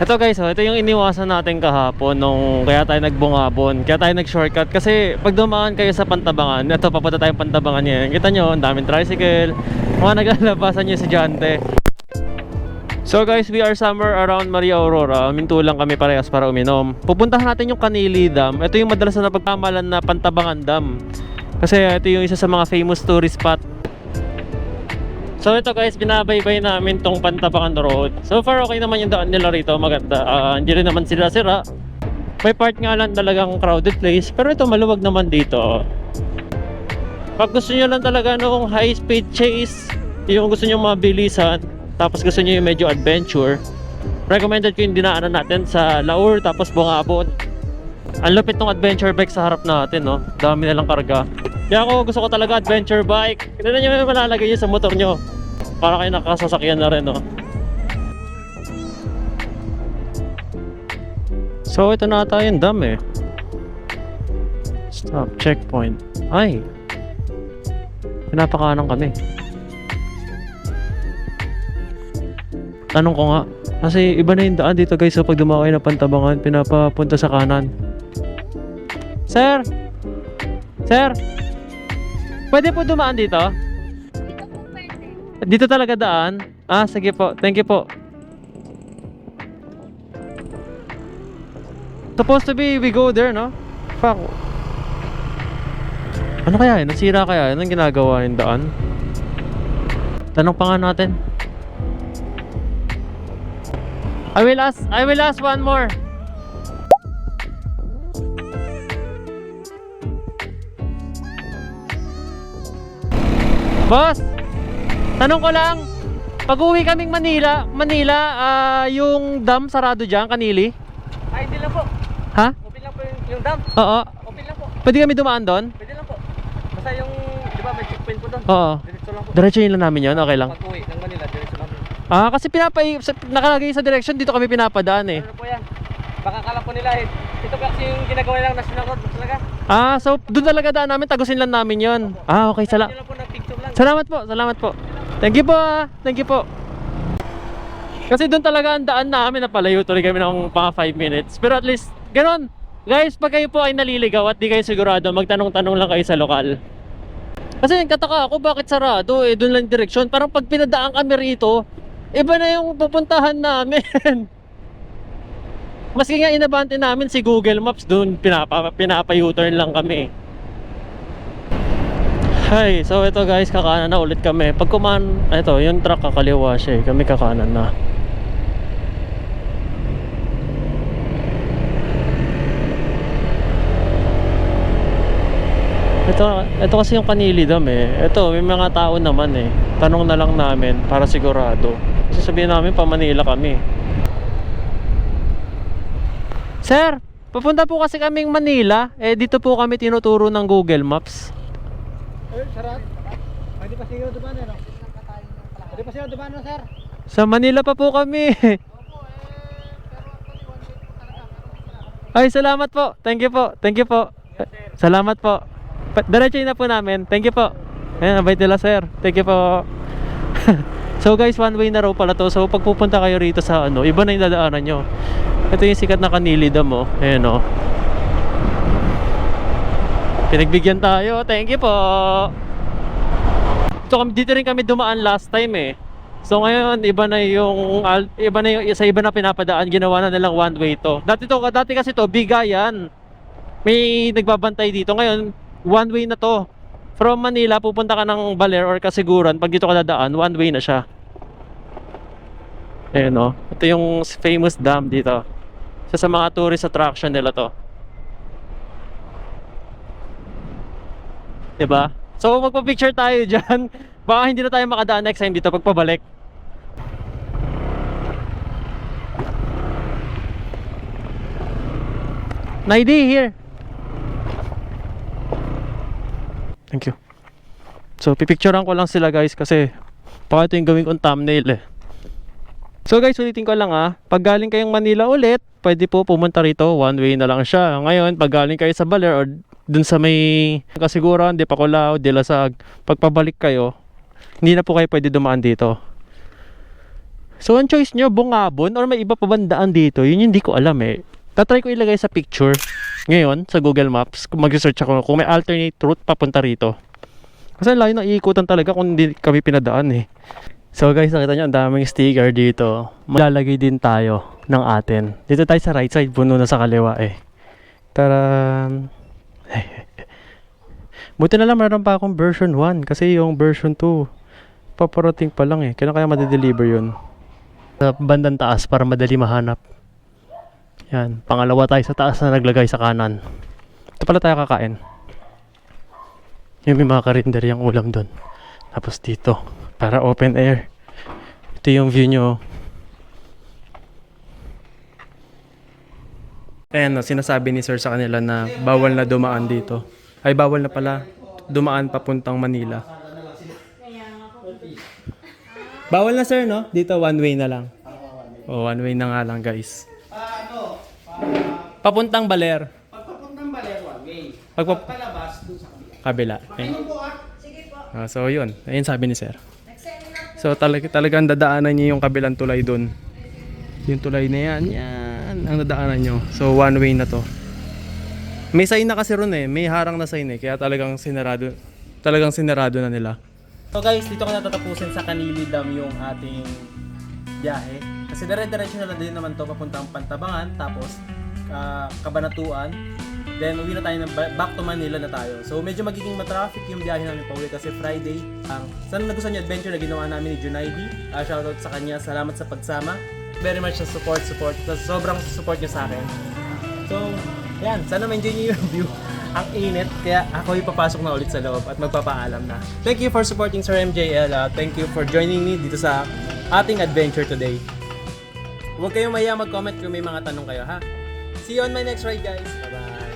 Ito guys, oh, ito yung iniwasan natin kahapon nung kaya tayo nagbungabon, kaya tayo nag-shortcut kasi pag dumaan kayo sa Pantabangan, ito papunta tayong Pantabangan yan. Kita nyo, ang daming tricycle, mga naglalabasan yung estudyante. So guys, we are somewhere around Maria Aurora. Minto lang kami parehas para uminom. Pupuntahan natin yung Kanili Dam. Ito yung madalas na napagkamalan na Pantabangan Dam. Kasi ito yung isa sa mga famous tourist spot. So ito guys, binabaybay namin tong Pantabangan Road. So far okay naman yung daan nila rito, maganda. Hindi rin naman sila sira. May part nga lang talagang crowded place, pero ito maluwag naman dito. Pag gusto nyo lang talaga nung high speed chase, yung gusto nyo mabilisan, tapos gusto nyo yung medyo adventure, recommended ko yung dinaanan natin sa Laur tapos Bungabon. Ang lupit ng adventure bike sa harap natin, no? Dami nilang karga. Kaya ako gusto ko talaga adventure bike. Tignan nyo yung malalagay nyo sa motor nyo para kayo nakasasakyan na rin, no? So ito na tayo yung dam eh. Stop, checkpoint. Ay, pinapakanan kami. Tanong ko nga, kasi iba na yung daan dito guys. So pag dumakay na Pantabangan, pinapapunta sa kanan. Sir! Sir! Pwede po dumaan dito? Dito po pwede. Dito talaga daan? Ah, sige po. Thank you po. Supposed to be, we go there, no? Fuck. Ano kaya yun? Nasira kaya yun? Anong ginagawa yung daan? Tanong pa nga natin. I will ask one more. Boss, tanong ko lang, pag uwi kaming Manila, yung dam sarado dyan, Kanili? Ay, hindi lang po. Ha? Open lang po yung dam. Oo. Open lang po. Pwede kami dumaan doon? Pwede lang po. Basta yung, di ba may checkpoint po doon? Oo. Diretso lang po. Diretso yun lang namin yun, okay lang. Pag uwi ng Manila, diretso lang po. Ah, kasi nakalagay sa direction, dito kami pinapadaan eh. Ano po yan? Baka kala po nila eh. Ito kasi yung ginagawa lang national road talaga. Ah, so doon talaga daan namin, tagusin lang namin yun. Ah, okay, Yun lang po ng picture lang. salamat po, salamat po. Thank you po, thank you po. Kasi doon talaga ang daan namin, napalayo tuloy kami ng mga 5 minutes. Pero at least, ganun. Guys, pag kayo po ay naliligaw at di kayo sigurado, magtanong-tanong lang kayo sa lokal. Kasi nagtataka ako bakit sarado eh, doon lang direksyon. Parang pag pinadaan kami rito, iba na yung pupuntahan namin. Maski nga inabante namin si Google Maps, doon pinapa-U-turn lang kami. Hi, so ito guys, kakanan na ulit kami. Pag ito, yung truck kakaliwa siya eh. Kami kakanan na. Ito kasi yung Kanili Dam eh. Ito, may mga tao naman eh. Tanong na lang namin para sigurado. Kasi sabihin namin pa Manila kami. Sir, papunta po kasi kaming Manila. Eh dito po kami tinuturo ng Google Maps. Eh, sarat. Pwede pa siya dumaan eh, no? Pwede pa siya dumaan, no, sir? Sa Manila pa po kami. Ay, salamat po. Thank you po. Thank you po. Salamat po. Diretsuhin na po namin. Thank you po. Ayan, abay nila sir. Thank you po. So guys, one way na raw pala to. So pag pupunta kayo rito sa ano, iba na yung dadaanan nyo. Ito yung sikat na Kanili Dam, oh. Ayan, oh. Pinagbigyan tayo. Thank you po. Dito rin kami dumaan last time eh. So ngayon iba na yung sa iba na pinapadaan, ginawa na nilang one way to. Dati kasi to bigayan. May nagbabantay dito. Ngayon one way na to. From Manila pupunta ka ng Baler or Kasiguran, pag dito ka dadaan, one way na siya. Ayan, oh. Ito yung famous dam dito. Sa mga tourist attraction nila to. Diba? So magpa-picture tayo dyan. Baka hindi na tayo makadaan next time dito pagpabalik. Naidi, here. Thank you. So pipicturean ko lang sila guys kasi baka ito yung gawin kong thumbnail eh. So guys, ulitin ko lang pag galing kayong Manila ulit, pwede po pumunta rito, one way na lang siya. Ngayon, pag galing kayo sa Baler or dun sa may Kasiguran, Dipaculao, Dilasag, pagpabalik kayo, hindi na po kayo pwede dumaan dito. So, ang choice nyo, Bungabon or may iba pa bandaan dito? Yun yung hindi ko alam eh. Tatry ko ilagay sa picture ngayon sa Google Maps. Kung mag-research ako kung may alternate route papunta rito. Kasi layo na iikutan talaga kung hindi kami pinadaan eh. So guys, nakita nyo ang daming sticker dito. Malalagay din tayo ng atin. Dito tayo sa right side, puno na sa kaliwa eh. Taran! Buti na lang meron pa akong version 1 kasi yung version 2 paparating pa lang eh. Kailan kaya madideliver yun? Sa bandang taas para madali mahanap. Yan, pangalawa tayo sa taas na naglagay sa kanan. Ito pala tayo kakain. Yung may mga karinder yung ulam doon. Tapos dito, para open air. Ito yung view nyo. Ayan, sinasabi ni sir sa kanila na bawal na dumaan dito. Ay, bawal na pala dumaan papuntang Manila. Bawal na sir, no? Dito one way na lang. Oh, one way na nga lang guys. Papuntang Baler. Pagpapuntang Baler, one way. Pagpalabas dun sa kabila. Okay. So yun, ayun sabi ni sir. So talagang dadaanan niyo yung kabilang tulay dun. Yung tulay na yan, ang dadaanan nyo. So one way na to. May sign na kasi ron eh, may harang na sign eh, kaya talagang sinarado na nila. So guys, dito ko natatapusin sa Kanili Dam yung ating biyahe. Kasi dire-diretso na lang din naman to papuntang Pantabangan, tapos Cabanatuan. Then uwi na tayo back to Manila na tayo. So medyo magiging matraffic yung biyahe namin pauwi kasi Friday. Sana nagustuhan niyo adventure na ginawa namin ni Junaidy. Shoutout sa kanya, salamat sa pagsama. Very much sa support. Sobrang support niyo sa akin. So, yan, sana ma-enjoy niyo yung view. Ang init, kaya ako ipapasok na ulit sa loob at magpapaalam na. Thank you for supporting Sir MJL. Thank you for joining me dito sa ating adventure today. Huwag kayong mahiya mag-comment kung may mga tanong kayo, ha? See you on my next ride, guys. Bye-bye.